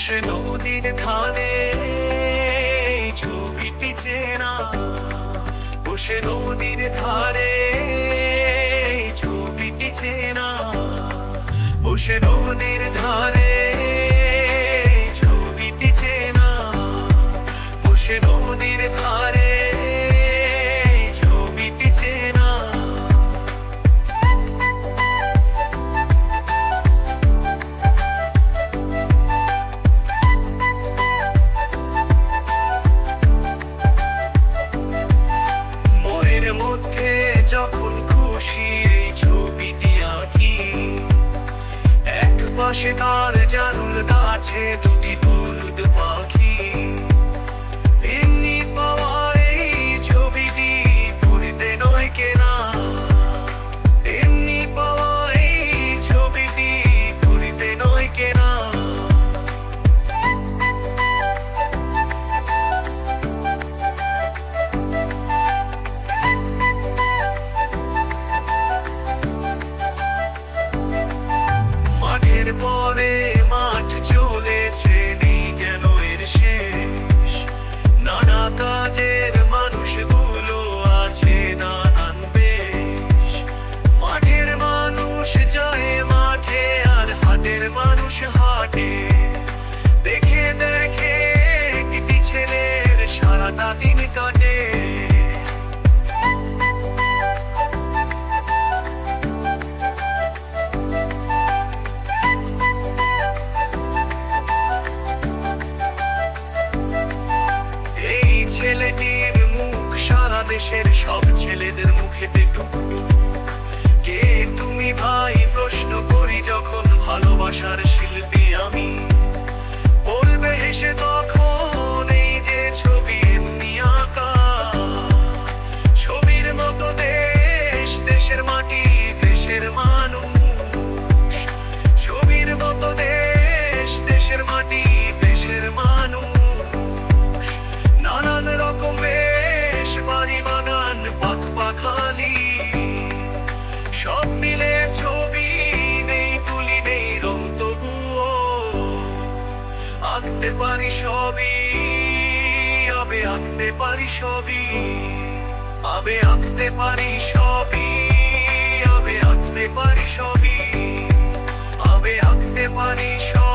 বসে নদীর ধারে ছবিটি চেনা, বসে নদীর ধারে ছবিটি চেনা, বসে নদীর ধারে ছবিটি চেনা, বসে নদীর ধারে ছবিটি চেনা। মধ্যে যখন খুশি এই ছবিটি আঁকি, এক পাশে তার জারুল গাছে দুটি হলুদ পাখি, এমনি পাওয়া এই ছবিটি পুরীতে নয় কেনা, এমনি পাওয়া এই ছবিটি পুরীতে নয় কেনা। পরে মাঠ চলেছে নেই যেন এর শেষ, নানা কাজের মানুষগুলো আছে নানান বেশ। মাঠের মানুষ যায় মাঠে আর হাটের মানুষ হাটে, দেখে দেখে একটি ছেলের সারাটা দিন কাটে। ছেলেটির মুখ সারা দেশের সব ছেলেদের মুখেতে টুকটুক। কে তুমি ভাই প্রশ্ন করি যখন ভালোবাসার শিল্পী আমি, বলবে হেসে তখন এই যে ছবি এমনি আঁকা। ছবির মতো দেশ, দেশের মাটি, দেশের মানুষ, ছবির মতো দেশ, দেশের মাটি, দেশের মানুষ। নানান রকম বেশ, বাড়ি বাগান পাখ পাখালি, সব মিলে ছবি নেই তুলি নেই রং, তবুও আঁকতে পারি সবই, আবে আঁকতে পারি সবই, আবে আঁকতে পারি সবই, আবে আঁকতে পারি সবই, আবে আঁকতে পারি সবই।